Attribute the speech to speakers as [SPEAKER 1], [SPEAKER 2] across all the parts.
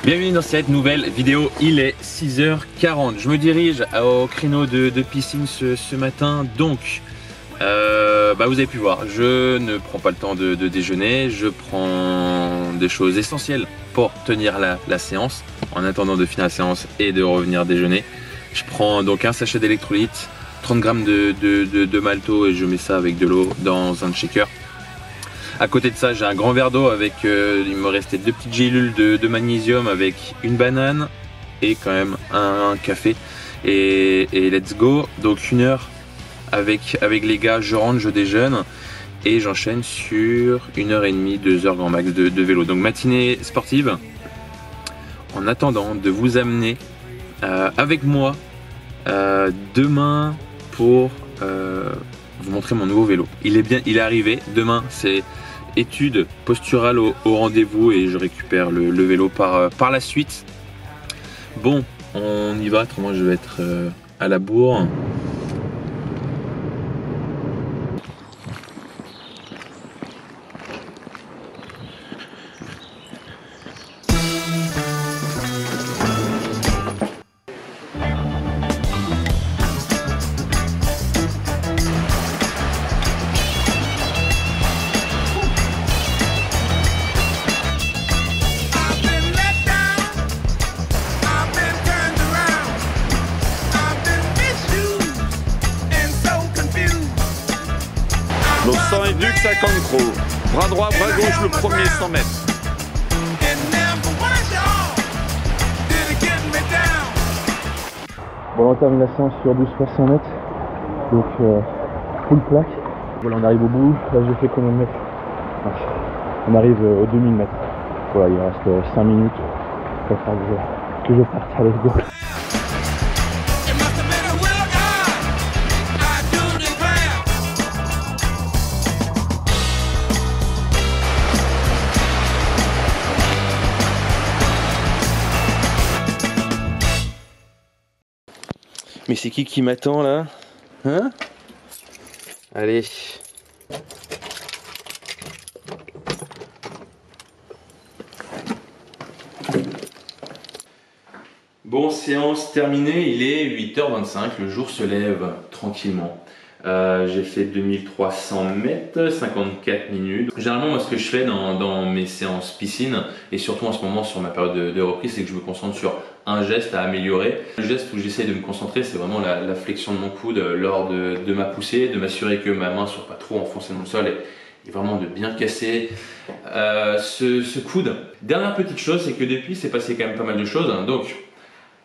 [SPEAKER 1] Bienvenue dans cette nouvelle vidéo, il est 6h40. Je me dirige au créneau de piscine ce matin. Donc, vous avez pu voir, je ne prends pas le temps de déjeuner. Je prends des choses essentielles pour tenir la séance, en attendant de finir la séance et de revenir déjeuner. Je prends donc un sachet d'électrolytes, 30 grammes de malto et je mets ça avec de l'eau dans un shaker. À côté de ça, j'ai un grand verre d'eau avec, il me restait 2 petites gélules de magnésium avec une banane et quand même un café. Et let's go. Donc 1 heure avec les gars, je rentre, je déjeune et j'enchaîne sur 1h30, 2 heures grand max de vélo. Donc matinée sportive. En attendant de vous amener avec moi demain pour vous montrer mon nouveau vélo. Il est arrivé. Demain, c'est étude posturale au rendez-vous et je récupère le vélo par la suite. Bon, on y va, autrement je vais être à la bourre.
[SPEAKER 2] Donc 100 et Duc, 50 gros. Bras droit, bras gauche, le premier 100 mètres.
[SPEAKER 3] Bon, on termine la séance sur 1200 mètres. Donc, full plaque. Voilà, on arrive au bout. Là, j'ai fait combien de mètres? On arrive aux 2000 mètres. Voilà, il reste 5 minutes. Il va falloir que je parte. Allez, go.
[SPEAKER 1] Mais c'est qui m'attend là? Hein? Allez. Bon, séance terminée, il est 8h25, le jour se lève tranquillement. J'ai fait 2300 mètres, 54 minutes. Généralement, moi, ce que je fais dans mes séances piscine, et surtout en ce moment sur ma période de reprise, c'est que je me concentre sur un geste à améliorer. Le geste où j'essaie de me concentrer, c'est vraiment la flexion de mon coude lors de ma poussée, de m'assurer que ma main ne soit pas trop enfoncée dans le sol et vraiment de bien casser ce coude. Dernière petite chose, c'est que depuis, c'est passé quand même pas mal de choses. Donc,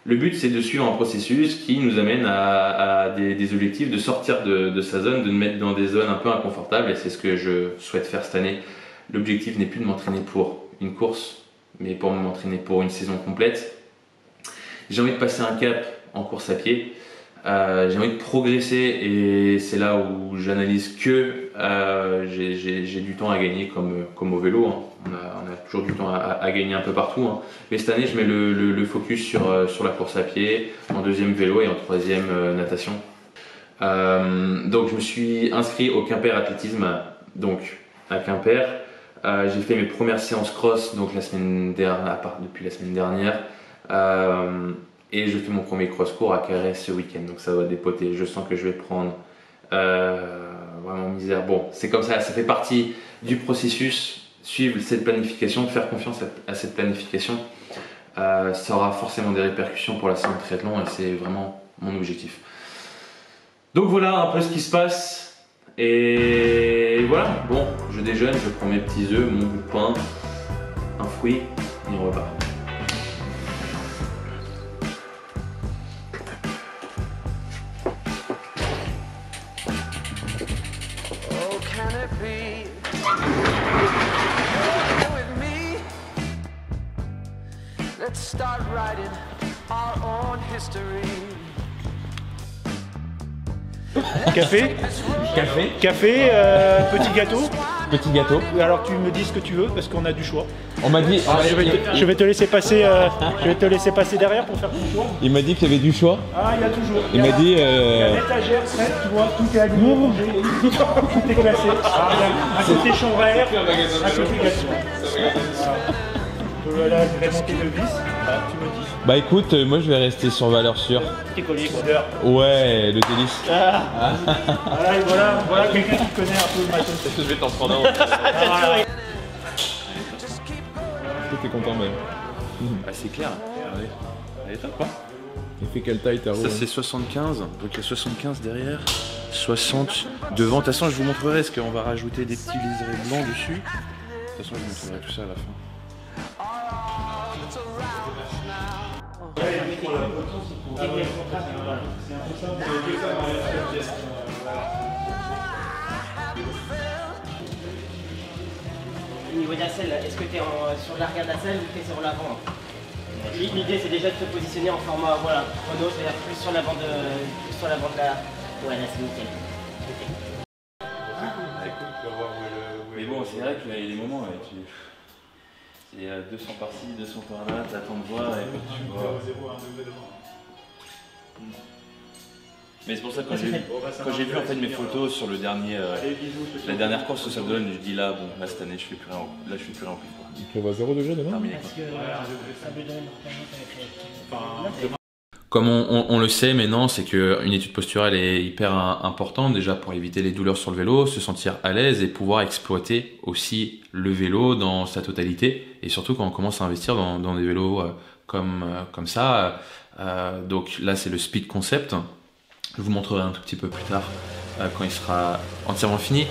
[SPEAKER 1] le but, c'est de suivre un processus qui nous amène à des objectifs, de sortir de sa zone, de nous mettre dans des zones un peu inconfortables, et c'est ce que je souhaite faire cette année. L'objectif n'est plus de m'entraîner pour une course, mais pour m'entraîner pour une saison complète. J'ai envie de passer un cap en course à pied, j'ai envie de progresser et c'est là où j'analyse que j'ai du temps à gagner comme au vélo. Hein. On a toujours du temps à gagner un peu partout. Hein. Mais cette année, je mets le focus sur la course à pied, en deuxième vélo et en troisième natation. Donc je me suis inscrit au Quimper Athlétisme, donc à Quimper. J'ai fait mes premières séances cross donc depuis la semaine dernière. Et je fais mon premier cross court à Carré ce week-end, donc ça va dépoter. Je sens que je vais prendre vraiment misère. Bon, c'est comme ça fait partie du processus. Suivre cette planification, faire confiance à cette planification, ça aura forcément des répercussions pour la saison de triathlon et c'est vraiment mon objectif. Donc voilà un peu ce qui se passe. Et voilà, bon, je déjeune, je prends mes petits œufs, mon bout de pain, un fruit et on repart.
[SPEAKER 4] Let's start writing our own history.
[SPEAKER 3] Café, petit gâteau.
[SPEAKER 5] Petit gâteau.
[SPEAKER 3] Alors tu me dis ce que tu veux parce qu'on a du choix.
[SPEAKER 5] On m'a dit.
[SPEAKER 3] Je vais te laisser passer. Je vais te laisser passer derrière pour faire ton choix.
[SPEAKER 5] Il m'a dit qu'il y avait du choix.
[SPEAKER 3] Ah, il y a toujours.
[SPEAKER 5] Il m'a dit.
[SPEAKER 3] Il y a l'étagère prête, tu vois, tout est aligné, tout est classé. Un côté chambre à air, un côté gâteau. Tu veux la montée de vis, tu me dis.
[SPEAKER 5] Bah écoute, moi je vais rester sur valeur sûre.
[SPEAKER 3] Petit collier couleur.
[SPEAKER 5] Ouais, le délice.
[SPEAKER 3] Voilà quelqu'un qui connaît un peu le matos.
[SPEAKER 5] Je vais t'en prendre un. T'es content même.
[SPEAKER 1] Ah, c'est clair. Ouais. Elle est top, quoi.
[SPEAKER 5] Il fait quelle taille ta roue?
[SPEAKER 1] Ça c'est 75, donc il y a 75 derrière, 60 devant. De toute façon je vous montrerai, est-ce qu'on va rajouter des petits liserés blancs dessus. De toute façon je vous montrerai tout ça à la fin.
[SPEAKER 6] Au niveau de la selle, est-ce que tu es sur l'arrière de la selle ou tu es sur l'avant? L'idée c'est déjà de te positionner en format chrono, c'est-à-dire plus sur l'avant de la... Ouais, là c'est nickel.
[SPEAKER 1] Mais bon, c'est vrai qu'il y a des moments, c'est 200 par-ci, 200 par-là, t'attends de voir et puis tu vois. Mais c'est pour ça que quand j'ai vu en fait mes photos sur le dernier, la dernière course au Sable d'Olonne, je dis là, bon, là cette année je fais plus rien, là je fais plus rien en plus.
[SPEAKER 5] Il prévoit 0 degré demain.
[SPEAKER 6] Parce que Sable d'Olonne,
[SPEAKER 1] Comme on le sait maintenant, c'est qu'une étude posturale est hyper importante déjà pour éviter les douleurs sur le vélo, se sentir à l'aise et pouvoir exploiter aussi le vélo dans sa totalité et surtout quand on commence à investir dans des vélos comme ça. Donc là c'est le Speed Concept. Je vous montrerai un tout petit peu plus tard quand il sera entièrement fini.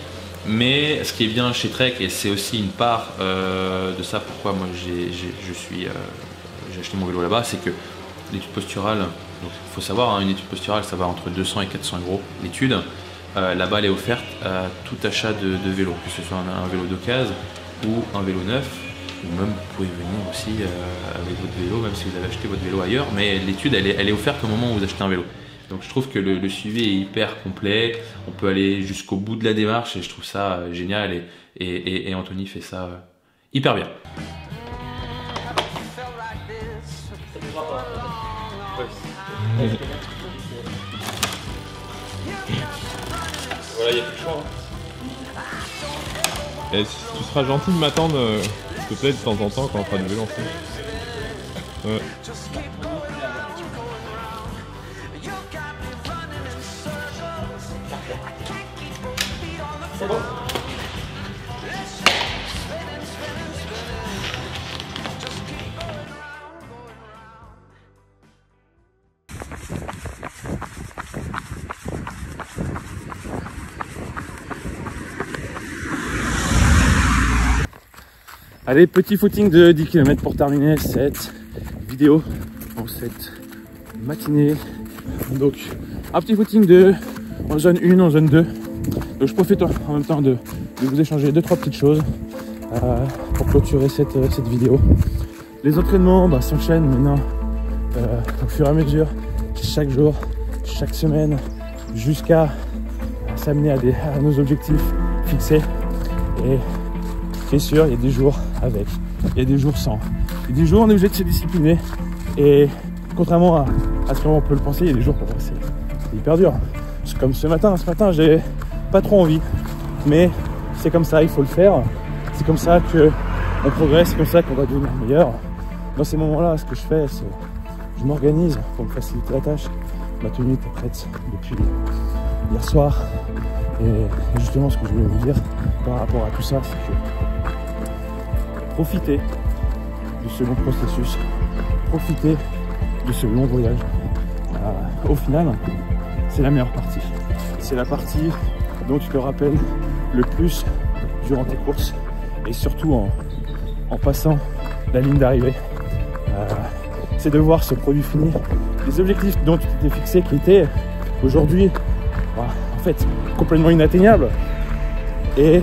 [SPEAKER 1] Mais ce qui est bien chez Trek, et c'est aussi une part de ça, pourquoi moi j'ai acheté mon vélo là-bas, c'est que l'étude posturale, donc il faut savoir, une étude posturale ça va entre 200 et 400 € l'étude. Là-bas elle est offerte à tout achat de vélo, que ce soit un vélo d'occasion ou un vélo neuf, ou même vous pouvez venir aussi avec votre vélo, même si vous avez acheté votre vélo ailleurs, mais l'étude elle est offerte au moment où vous achetez un vélo. Donc je trouve que le suivi est hyper complet, on peut aller jusqu'au bout de la démarche et je trouve ça génial et Anthony fait ça hyper bien.
[SPEAKER 5] Voilà, il n'y a plus de choix. Et si tu seras gentil de m'attendre, s'il te plaît, de temps en temps quand on fera du vélo ensemble. Ouais.
[SPEAKER 6] C'est bon.
[SPEAKER 3] Allez, petit footing de 10 km pour terminer cette vidéo en cette matinée. Donc un petit footing en zone 1, en zone 2. Donc je profite en même temps de vous échanger 2-3 petites choses pour clôturer cette vidéo. Les entraînements s'enchaînent maintenant au fur et à mesure, chaque jour, chaque semaine, jusqu'à s'amener à nos objectifs fixés. Et bien sûr, il y a des jours avec, il y a des jours sans. Il y a des jours où on est obligé de se discipliner. Et contrairement à ce qu'on peut le penser, il y a des jours pour moi c'est hyper dur. Comme ce matin j'ai pas trop envie, mais c'est comme ça, il faut le faire. C'est comme ça qu'on progresse, c'est comme ça qu'on va devenir meilleur. Dans ces moments-là, ce que je fais, c'est je m'organise pour me faciliter la tâche. Ma tenue était prête depuis hier soir. Et justement, ce que je voulais vous dire par rapport à tout ça, c'est que profitez de ce long processus, profitez de ce long voyage. Au final, c'est la meilleure partie. C'est la partie dont tu te rappelles le plus durant tes courses et surtout en passant la ligne d'arrivée. C'est de voir ce produit fini, les objectifs dont tu t'étais fixé qui étaient aujourd'hui en fait complètement inatteignables et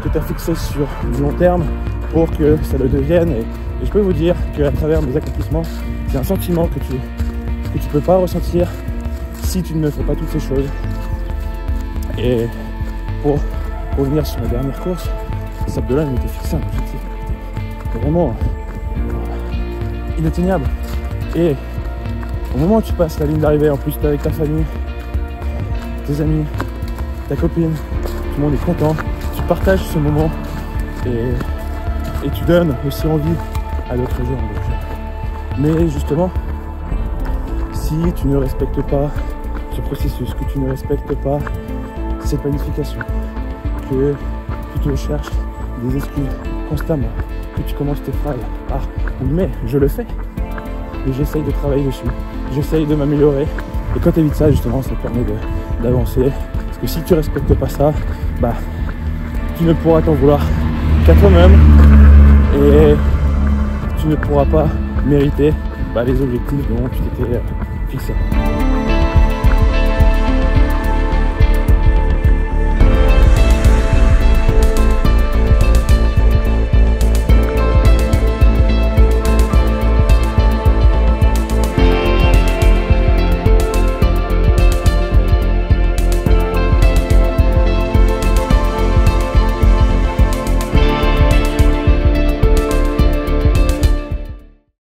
[SPEAKER 3] que tu as fixé sur du long terme pour que ça le devienne. Et je peux vous dire qu'à travers mes accomplissements, c'est un sentiment que tu peux pas ressentir si tu ne fais pas toutes ces choses. Et pour revenir sur la dernière course, Sable d'Olonne m'était fixé un objectif qui était vraiment inatteignable. Et au moment où tu passes la ligne d'arrivée, en plus tu es avec ta famille, tes amis, ta copine, tout le monde est content, tu partages ce moment et tu donnes aussi envie à l'autre jour. Mais justement, si tu ne respectes pas ce processus, que tu ne respectes pas cette planification, que tu te cherches des excuses constamment, que tu commences tes phrases par oui mais je le fais, et j'essaye de travailler dessus, j'essaye de m'améliorer, et quand tu évites ça justement ça te permet d'avancer, parce que si tu respectes pas ça, bah tu ne pourras t'en vouloir qu'à toi-même et tu ne pourras pas mériter les objectifs dont tu t'étais fixé.